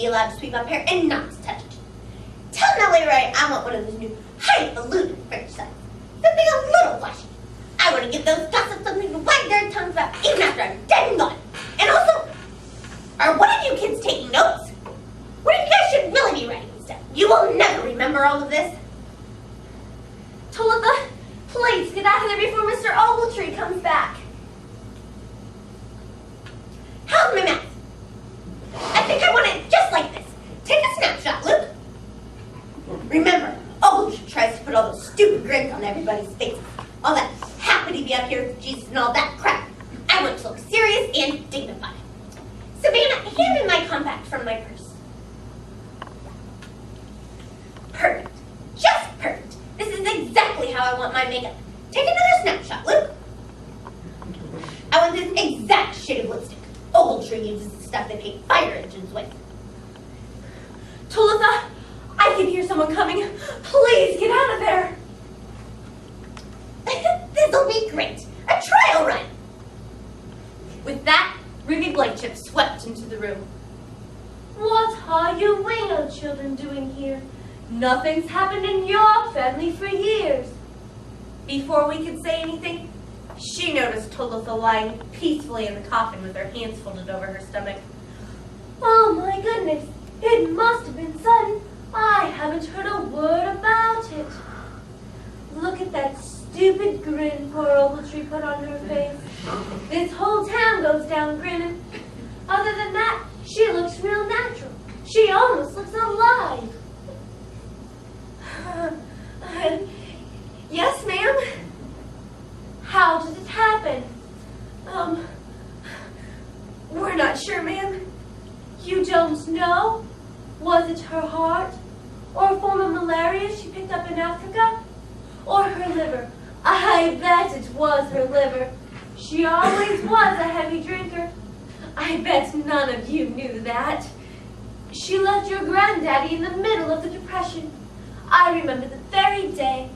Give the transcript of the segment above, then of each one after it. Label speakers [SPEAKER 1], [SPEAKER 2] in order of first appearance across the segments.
[SPEAKER 1] be allowed to sweep up here and not to touch it. Tell Nellie Ray I want one of those new highfalutin French signs. Something a little flashy. I want to give those gossips something to wag their tongues about even after I'm dead and gone. And also, are one of you kids taking notes? What if you guys should really be writing this down? You will never remember all of this.
[SPEAKER 2] Talitha, please get out of there before Mr. Ogletree comes back.
[SPEAKER 1] How's my mouth? I think I want it just like this. Take a snapshot, Luke. Remember, Ogletree tries to put all those stupid grins on everybody's faces. All that happy to be up here with Jesus and all that crap. I want to look serious and dignified. Savannah, hand me my compact from my purse. Perfect. Just perfect. This is exactly how I want my makeup. Take another snapshot, Luke. I want this exact shade of lipstick. Ogletree uses the stuff they paint fire engines with.
[SPEAKER 2] Talitha, I can hear someone coming. Please get out of there.
[SPEAKER 1] This'll be great. A trial run. With that, Ruby Blanchip swept into the room.
[SPEAKER 2] What are you Whale children doing here? Nothing's happened in your family for years.
[SPEAKER 3] Before we could say anything, she noticed Talitha lying peacefully in the coffin with her hands folded over her stomach.
[SPEAKER 2] Oh my goodness, it must have been sudden. I haven't heard a word about it. Look at that stupid grin poor Ogletree put on her face. This whole town goes down grinning. Other than that, she looks real natural. She almost looks alive.
[SPEAKER 3] Yes, ma'am?
[SPEAKER 2] How did it happen?
[SPEAKER 3] We're not sure, ma'am.
[SPEAKER 2] You don't know? Was it her heart? Or a form of malaria she picked up in Africa? Or her liver? I bet it was her liver. She always was a heavy drinker. I bet none of you knew that. She left your granddaddy in the middle of the Depression. I remember the very day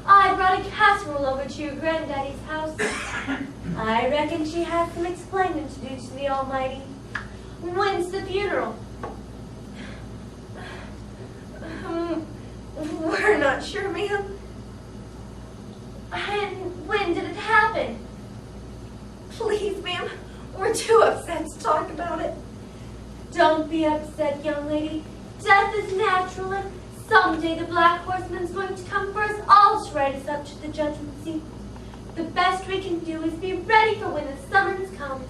[SPEAKER 2] I brought a casserole over to your granddaddy's house. I reckon she had some explaining to do to the Almighty. When's the funeral?
[SPEAKER 3] We're not sure, ma'am.
[SPEAKER 2] And when did it happen?
[SPEAKER 3] Please, ma'am, we're too upset to talk about it.
[SPEAKER 2] Don't be upset, young lady. Death is natural, and someday the Black Horseman's going to come for us all to write us up to the judgment seat. The best we can do is be ready for when the summons comes.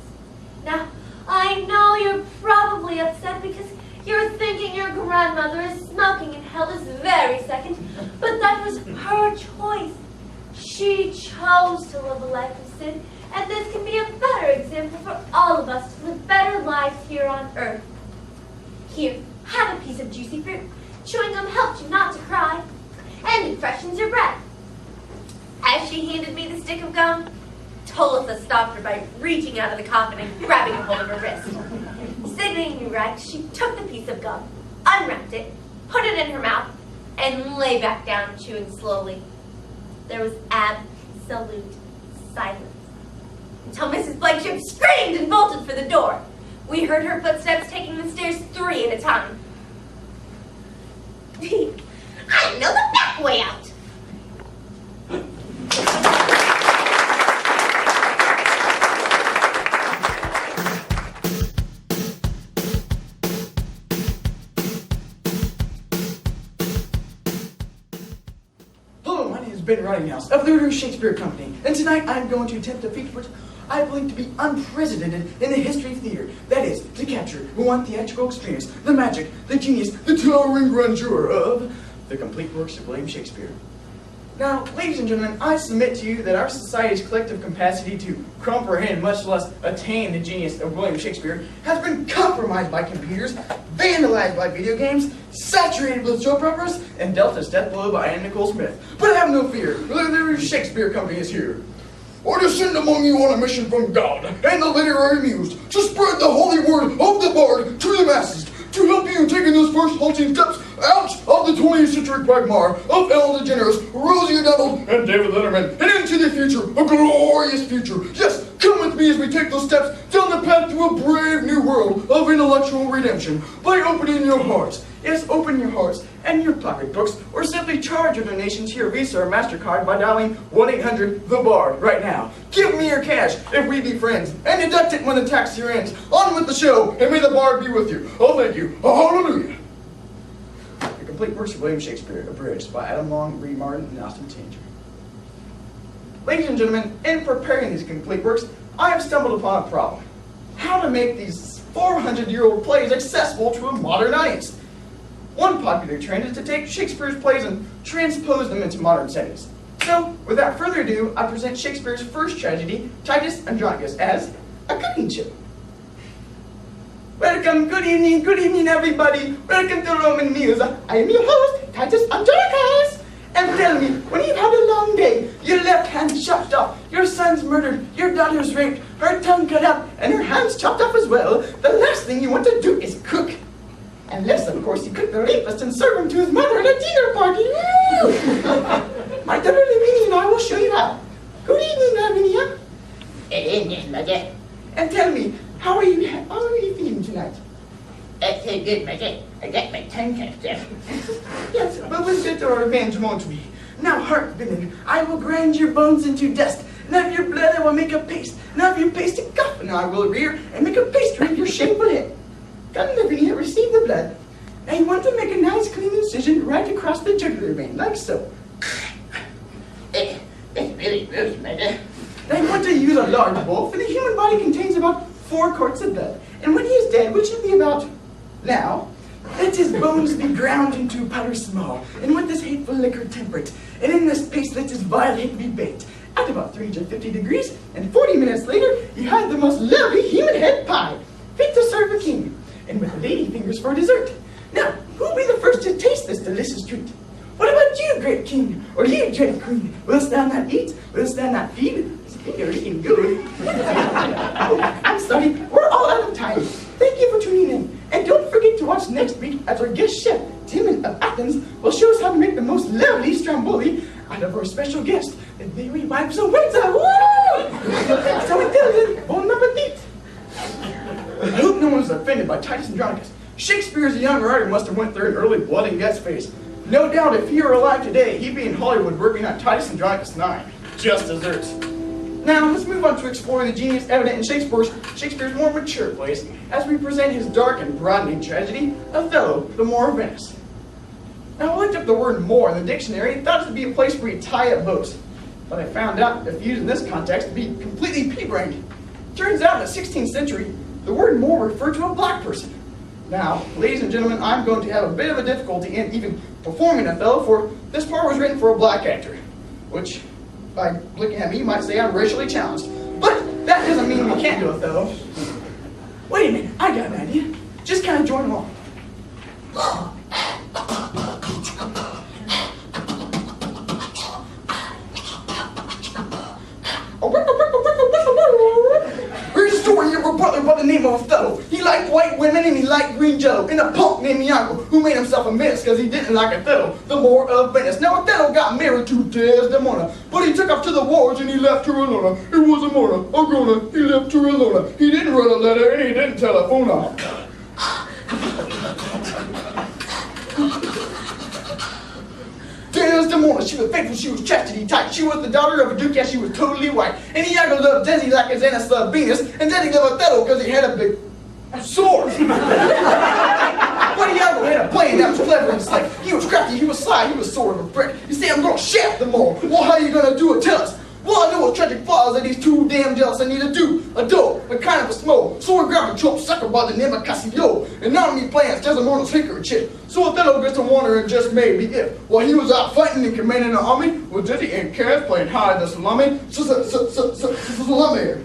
[SPEAKER 2] Now, I know you're probably upset because you're thinking your grandmother is smoking in hell this very second, but that was her choice. She chose to live a life of sin, and this can be a better example for all of us to live better lives here on earth. Here, have a piece of juicy fruit. Chewing gum helps you not to cry, and it freshens your breath.
[SPEAKER 3] As she handed me the stick of gum, Talitha stopped her by reaching out of the coffin and grabbing a hold of her wrist. Sitting erect, she took the piece of gum, unwrapped it, put it in her mouth, and lay back down, chewing slowly. There was absolute silence until Mrs. Blanchip screamed and bolted for the door. We heard her footsteps taking the stairs 3 at a time.
[SPEAKER 1] I know the back way out.
[SPEAKER 4] Hello, my name is Ben Rottinghouse of the Literary Shakespeare Company, and tonight I'm going to attempt a feat which I believe to be unprecedented in the history of theater. That is, to capture one theatrical experience, the magic, the genius, the towering grandeur of the complete works of William Shakespeare. Now, ladies and gentlemen, I submit to you that our society's collective capacity to comprehend, much less attain the genius of William Shakespeare, has been compromised by computers, vandalized by video games, saturated with soap operas, and dealt a death blow by Anna Nicole Smith. But have no fear, the Literary Shakespeare Company is here. I descend among you on a mission from God and the literary muse to spread the holy word of the bard to the masses, to help you take in those first halting steps out of the 20th century quagmire of Ellen DeGeneres, Rosie O'Donnell, and David Letterman, and into the future, a glorious future. Yes, Come with me as we take those steps down the path to a brave new world of intellectual redemption by opening your hearts. Yes, open your hearts and your pocketbooks, or simply charge your donation to your Visa or MasterCard by dialing 1-800-THE-BARD right now. Give me your cash if we be friends, and deduct it when the tax year ends. On with the show, and may the Bard be with you. Oh, thank you. Oh, hallelujah. The Complete Works of William Shakespeare, abridged by Adam Long, Reed Martin, and Austin Tanger. Ladies and gentlemen, in preparing these complete works, I have stumbled upon a problem. How to make these 400-year-old plays accessible to a modern audience. One popular trend is to take Shakespeare's plays and transpose them into modern settings. So, without further ado, I present Shakespeare's first tragedy, Titus Andronicus, as a cooking show. Welcome, good evening everybody. Welcome to Roman Meals. I am your host, Titus Andronicus. And tell me, when you've had a long day, your left hand chopped off, your son's murdered, your daughter's raped, her tongue cut out, and her hands chopped off as well, the last thing you want to do is cook. Unless, of course, you cook the rapist and serve him to his mother at a dinner party. Woo! My daughter Lavinia and I will show you how. Good evening, Lavinia.
[SPEAKER 5] Good evening, Mother.
[SPEAKER 4] And tell me, how are you feeling tonight?
[SPEAKER 5] That's so good, Mother. I got my tongue cut off.
[SPEAKER 4] Yes, but with bitter revenge, won't we? Now, heart villain, I will grind your bones into dust, and of your blood I will make a paste, and of your paste a coffin I will rear, and make a pastry of your shameful head. Come, Lavinia, receive the blood. Now you want to make a nice clean incision right across the jugular vein, like so.
[SPEAKER 5] That's really gross, Mother.
[SPEAKER 4] Now you want to use a large bowl, for the human body contains about 4 quarts of blood, and when he is dead, which will be about now, let his bones be ground into powder small, and with this hateful liquor temperate, and in this paste let his vile head be baked, at about 350 degrees, and 40 minutes later, you have the most lovely human head pie, fit to serve a king, and with lady fingers for dessert. Now, who'll be the first to taste this delicious treat? What about you, great king, or you, dread queen? Willst thou not eat? Willst thou not feed? You're eating good. Oh, I'm sorry, we're all out of time. Thank you for tuning in. And don't forget to watch next week as our guest chef, Timon of Athens, will show us how to make the most lovely stromboli out of our special guest, the very vibes of winter. Woo! So until then, bon appetit. I hope no one's offended by Titus Andronicus. Shakespeare as a young writer must have went through an early blood and guts phase. No doubt if he were alive today, he'd be in Hollywood working on Titus Andronicus 9. Just desserts. Now, let's move on to exploring the genius evident in Shakespeare's more mature plays, as we present his dark and broadening tragedy, Othello, the Moor of Venice. Now, I looked up the word Moor in the dictionary and thought it to be a place where you tie up boats. But I found out, if used in this context, to be completely pea-brained. Turns out in the 16th century, the word Moor referred to a black person. Now, ladies and gentlemen, I'm going to have a bit of a difficulty in even performing Othello, for this part was written for a black actor, which, by looking at me, you might say I'm racially challenged. But that doesn't mean we can't do Othello. Wait a minute, I got an idea. Just kind of join along. Here's a story of a brother by the name of Othello. He liked white women and he liked green jello, and a punk named Iago, who made himself a menace because he didn't like Othello, the Moor of Venice. Now Othello got married to Desdemona, but he took off to the wars and he left her alone. It was a Mona, a Grona, he left her alone. He didn't write a letter and he didn't telephone her. Desdemona, she was faithful, she was chastity tight. She was the daughter of a duke, yeah, she was totally white. And Iago loved Desi like his Annis loved Venus, and Desi loved Othello because he had a big sword. But Iago had a plan that was clever and slick. He was crafty, he was sly, he was sort of a brick. You see, I'm gonna shaft them all. Well, how you gonna do it? Tell us. Well, I know what tragic flaws that he's too damn jealous. I need to do a dope, a kind of a small, sword grabbing chump sucker by the name of Cassio. And now me plans Desdemona's handkerchief. So Othello gets to wonder and just maybe if, while he was out fighting and commanding an army, with Desi and Cass playing hide the salami, salami.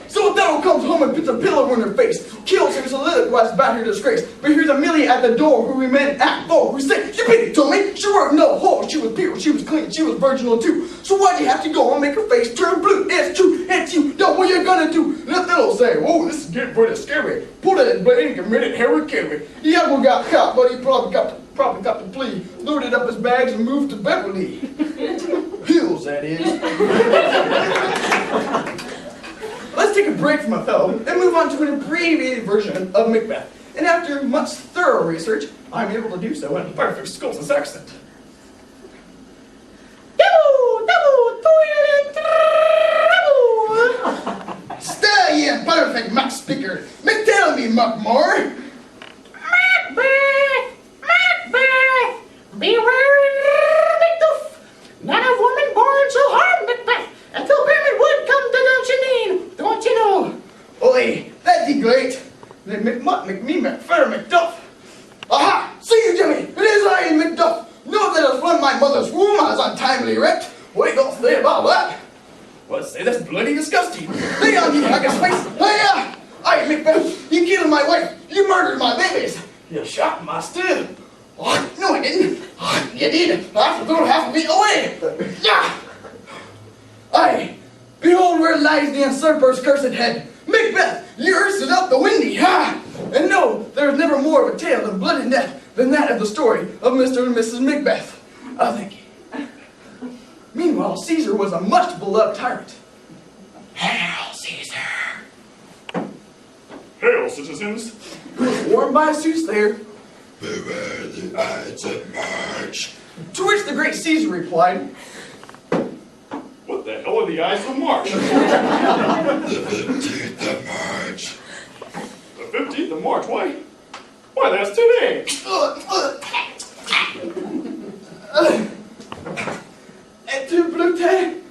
[SPEAKER 4] So Othello comes home and puts a pillow in her face, kills her, soliloquizes about her disgrace. But here's Amelia at the door, who remained in Act 4, who said, "You pity to me, she weren't no whore, she was pure, she was clean, she was virginal too. So why'd you have to go and make her face turn blue? It's true, it's you, now what you gonna do?" And Othello say, "Whoa, this is getting pretty scary. Pull that blade and commit it, Harry Carey." Iago got caught, but he probably got probably got the plea, loaded up his bags, and moved to Beverly Hills, that is. Let's take a break from Othello and move on to an abbreviated version of Macbeth. And after much thorough research, I'm able to do so in a perfect Scottish accent. Stay, ye perfect Mac speaker. Make tell me, Muckmore.
[SPEAKER 5] Macbeth! Macbeth! Beware, Macduff! Not a woman born so hard, Macbeth! Until Berman would come to Dunsinane, don't you know?
[SPEAKER 4] Oi, that'd be great. Then McMutt, McMee, McFerr, McDuff. Aha! See you, Jimmy! It is I, Macduff. Know that as when my mother's womb I was untimely wrecked. What you got to say about that? Well, say that's bloody disgusting. Lay on, you haggis face. Hey, aye, Macbeth, you killed my wife. You murdered my babies. You shot my stew. Oh, no, I didn't. Oh, you did. I threw half of me away. Yeah. Aye. Behold where lies the usurper's cursed head. Macbeth, yours is out the windy, ha! And no, there is never more of a tale of blood and death than that of the story of Mr. and Mrs. Macbeth. Thank you. Meanwhile, Caesar was a much beloved tyrant. Hail, Caesar!
[SPEAKER 6] Hail, citizens!
[SPEAKER 4] He was warned by a soothsayer,
[SPEAKER 6] Beware the Ides of March.
[SPEAKER 4] to which the great Caesar replied,
[SPEAKER 6] What the hell are the Ides of March?
[SPEAKER 7] The 15th of March.
[SPEAKER 6] The 15th of March? Why, that's today!
[SPEAKER 4] Et tu, Brute?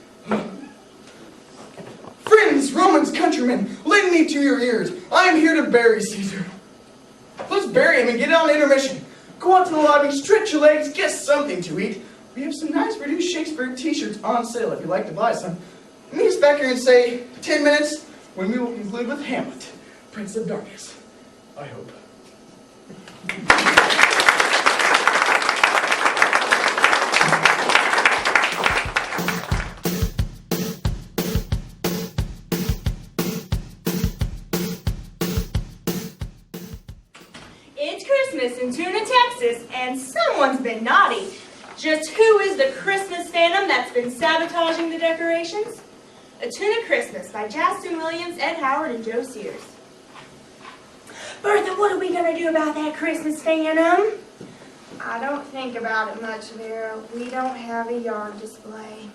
[SPEAKER 4] Friends, Romans, countrymen, lend me to your ears. I am here to bury Caesar. Let's bury him and get on intermission. Go out to the lobby, stretch your legs, get something to eat. We have some nice reduced Shakespeare t-shirts on sale if you'd like to buy some. Meet us back here in, say, 10 minutes, when we will conclude with Hamlet, Prince of Darkness. I hope.
[SPEAKER 8] It's Christmas in Tuna, Texas, and someone's been naughty. Just who is the Christmas phantom that's been sabotaging the decorations? A Tuna Christmas by Justin Williams, Ed Howard, and Joe Sears. Bertha, what are we going to do about that Christmas phantom? I don't think about it much, Vera. We don't have a yard display.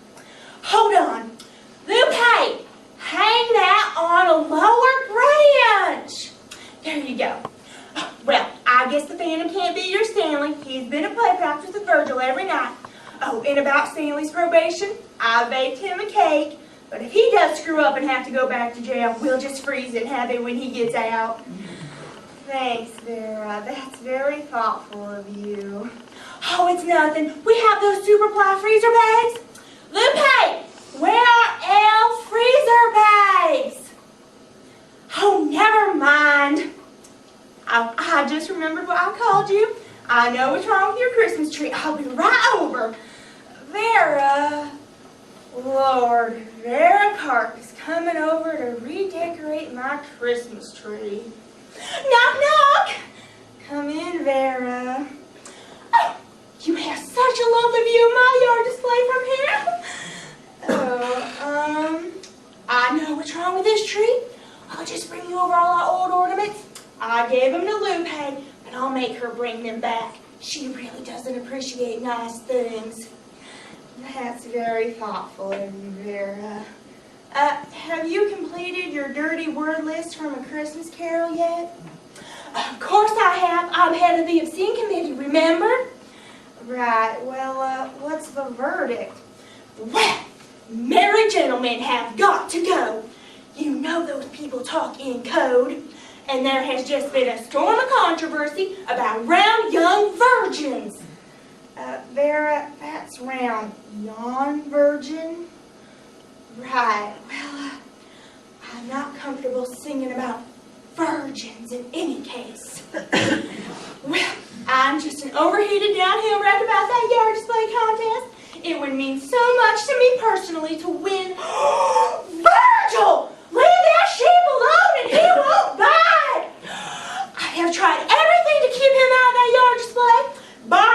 [SPEAKER 8] Hold on. Lupe, hang that on a lower branch. There you go. Well, I guess the phantom can't be your Stanley. He's been at play practice with Virgil every night. Oh, and about Stanley's probation, I baked him a cake. But if he does screw up and have to go back to jail, we'll just freeze it and have it when he gets out. Thanks, Vera. That's very thoughtful of you. Oh, it's nothing. We have those super ply freezer bags. Lupe, where are L freezer bags? Oh, never mind. I just remembered what I called you. I know what's wrong with your Christmas tree. I'll be right over. Vera. Lord, Vera Carp is coming over to redecorate my Christmas tree. Knock, knock. Come in, Vera. Oh, you have such a lovely view of my yard display from here. I know what's wrong with this tree. I'll just bring you over all our old ornaments. I gave them to Lupe, but I'll make her bring them back. She really doesn't appreciate nice things. That's very thoughtful of you, Vera. Have you completed your dirty word list from A Christmas Carol yet? Of course I have. I'm head of the obscene committee, remember? Right. Well, what's the verdict? Well, married gentlemen have got to go. You know those people talk in code. And there has just been a storm of controversy about round young virgins. Vera, that's round non-virgin? Right, well, I'm not comfortable singing about virgins in any case. Well, I'm just an overheated downhill wreck about that yard display contest. It would mean so much to me personally to win. Virgil! Leave that sheep alone and he won't bite! I have tried everything to keep him out of that yard display. Bar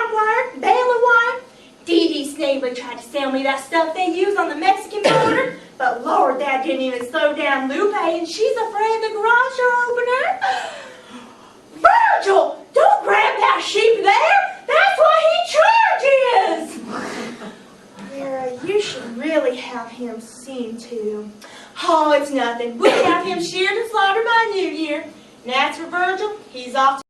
[SPEAKER 8] Dad didn't even slow down Lupe, and she's afraid the garage door opener. Virgil, don't grab that sheep there. That's what he charges. Clara, you should really have him seen to. Oh, it's nothing. We'll have him sheared and slaughtered by New Year. And as for Virgil, he's off to